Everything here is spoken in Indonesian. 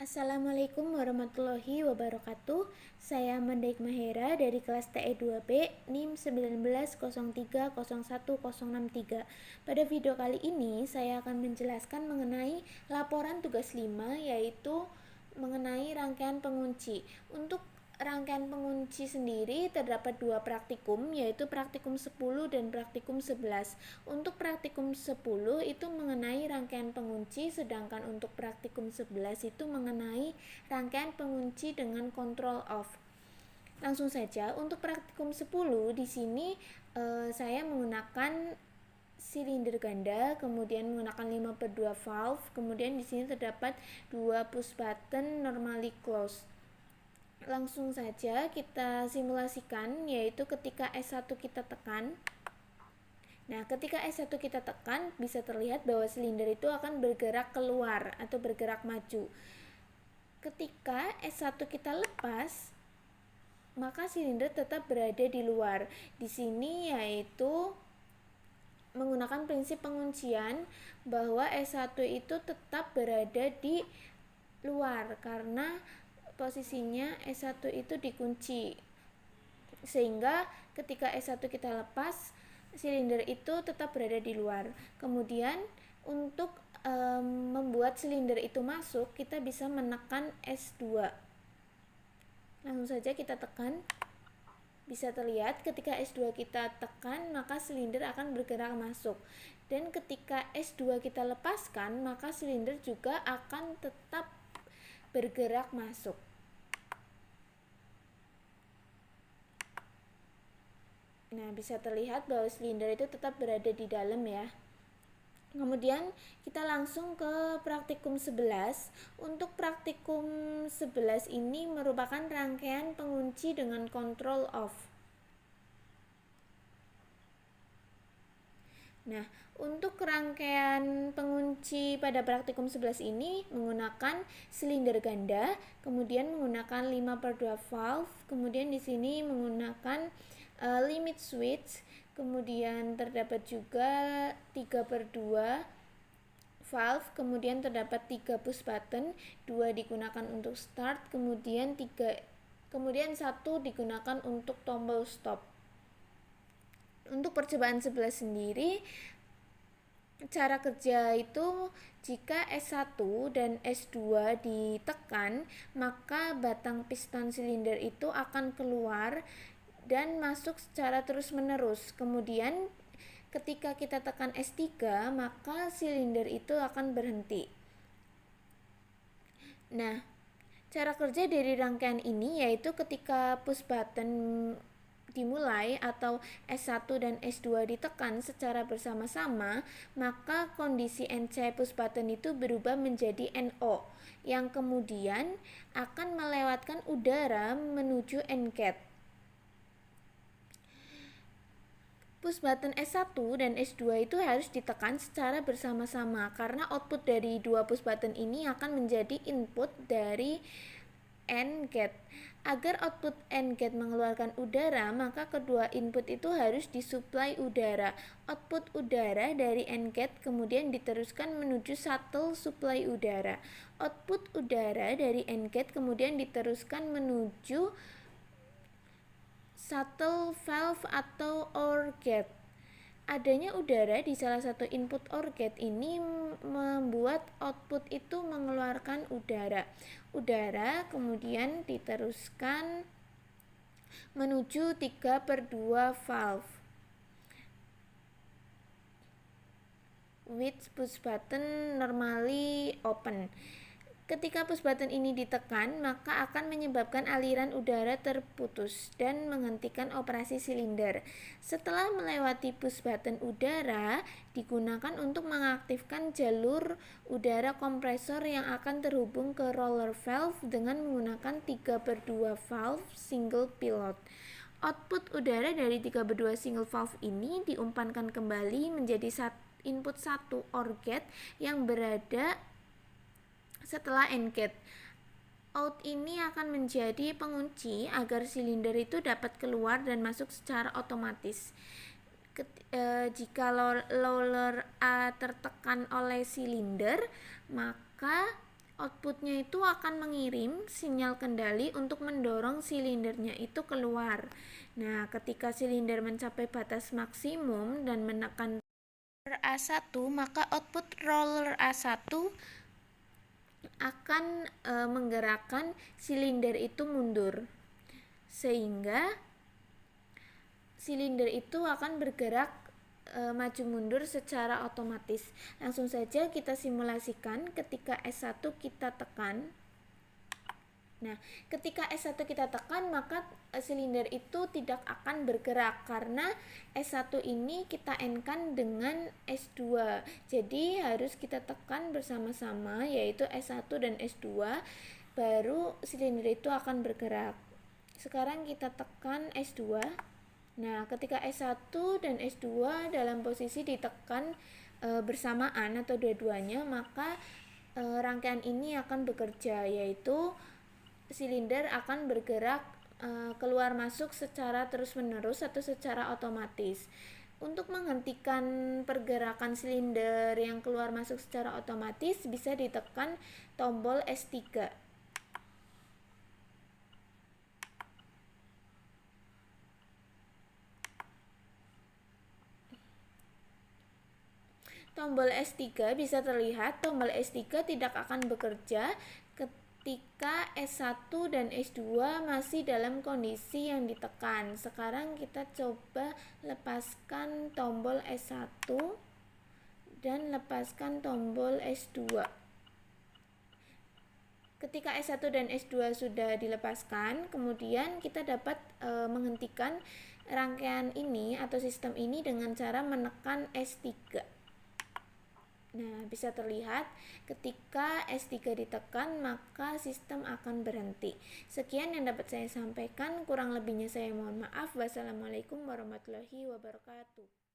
Assalamualaikum warahmatullahi wabarakatuh. Saya Mandaik Mahera dari kelas TE2B NIM 19030163. Pada video kali ini saya akan menjelaskan mengenai laporan tugas 5, yaitu mengenai rangkaian pengunci. Untuk rangkaian pengunci sendiri terdapat dua praktikum, yaitu praktikum 10 dan praktikum 11. Untuk praktikum 10 itu mengenai rangkaian pengunci, sedangkan untuk praktikum 11 itu mengenai rangkaian pengunci dengan control off. Langsung saja, untuk praktikum 10 di sini saya menggunakan silinder ganda, kemudian menggunakan 5/2 valve, kemudian di sini terdapat 2 push button normally closed. Langsung saja kita simulasikan, yaitu ketika S1 kita tekan. Nah, ketika S1 kita tekan, bisa terlihat bahwa silinder itu akan bergerak keluar atau bergerak maju. Ketika S1 kita lepas, maka silinder tetap berada di luar. Di sini yaitu menggunakan prinsip penguncian bahwa S1 itu tetap berada di luar karena posisinya S1 itu dikunci, sehingga ketika S1 kita lepas, silinder itu tetap berada di luar. Kemudian untuk membuat silinder itu masuk, kita bisa menekan S2. Langsung saja kita tekan. Bisa terlihat ketika S2 kita tekan, maka silinder akan bergerak masuk. Dan ketika S2 kita lepaskan, maka silinder juga akan tetap bergerak masuk. Nah, bisa terlihat bahwa silinder itu tetap berada di dalam ya. Kemudian kita langsung ke praktikum 11. Untuk praktikum 11 ini merupakan rangkaian pengunci dengan control off. Nah, untuk rangkaian pengunci pada praktikum 11 ini menggunakan silinder ganda, kemudian menggunakan 5/2 valve, kemudian di sini menggunakan limit switch, kemudian terdapat juga 3/2 valve, kemudian terdapat 3 push button, 2 digunakan untuk start, kemudian 1 digunakan untuk tombol stop. Untuk percobaan 11 sendiri, cara kerja itu jika S1 dan S2 ditekan, maka batang piston silinder itu akan keluar dan masuk secara terus-menerus. Kemudian ketika kita tekan S3, maka silinder itu akan berhenti. Nah, cara kerja dari rangkaian ini yaitu ketika push button dimulai atau S1 dan S2 ditekan secara bersama-sama, maka kondisi NC push button itu berubah menjadi NO, yang kemudian akan melewatkan udara menuju NCAT. Push button S1 dan S2 itu harus ditekan secara bersama-sama karena output dari dua push button ini akan menjadi input dari NCAT. Agar output NCAT mengeluarkan udara, maka kedua input itu harus disuplai udara. Output udara dari NCAT kemudian diteruskan menuju shuttle suplai udara. Output udara dari NCAT kemudian diteruskan menuju shuttle valve atau OR gate. Adanya udara di salah satu input OR gate ini membuat output itu mengeluarkan udara. Udara kemudian diteruskan menuju 3/2 valve with push button normally open. Ketika push button ini ditekan, maka akan menyebabkan aliran udara terputus dan menghentikan operasi silinder. Setelah melewati push button, udara digunakan untuk mengaktifkan jalur udara kompresor yang akan terhubung ke roller valve dengan menggunakan 3/2 valve single pilot. Output udara dari 3/2 single valve ini diumpankan kembali menjadi input 1 OR gate yang berada setelah NCAT. Out ini akan menjadi pengunci agar silinder itu dapat keluar dan masuk secara otomatis. Jika roller A tertekan oleh silinder, maka outputnya itu akan mengirim sinyal kendali untuk mendorong silindernya itu keluar. Nah, ketika silinder mencapai batas maksimum dan menekan roller A1, maka output roller A1 akan menggerakkan silinder itu mundur, sehingga silinder itu akan bergerak maju mundur secara otomatis. Langsung saja kita simulasikan ketika S1 kita tekan. Nah, ketika S1 kita tekan, maka silinder itu tidak akan bergerak karena S1 ini kita N-kan dengan S2. Jadi harus kita tekan bersama-sama, yaitu S1 dan S2, baru silinder itu akan bergerak. Sekarang kita tekan S2. Nah, ketika S1 dan S2 dalam posisi ditekan bersamaan atau dua-duanya, maka rangkaian ini akan bekerja, yaitu silinder akan bergerak keluar masuk secara terus-menerus atau secara otomatis. Untuk menghentikan pergerakan silinder yang keluar masuk secara otomatis, bisa ditekan tombol S3. Tombol S3 bisa terlihat, tombol S3 tidak akan bekerja ketika S1 dan S2 masih dalam kondisi yang ditekan. Sekarang kita coba lepaskan tombol S1 dan lepaskan tombol S2. Ketika S1 dan S2 sudah dilepaskan, kemudian kita dapat menghentikan rangkaian ini atau sistem ini dengan cara menekan S3. Nah, bisa terlihat ketika S3 ditekan, maka sistem akan berhenti. Sekian yang dapat saya sampaikan, kurang lebihnya saya mohon maaf. Wassalamualaikum warahmatullahi wabarakatuh.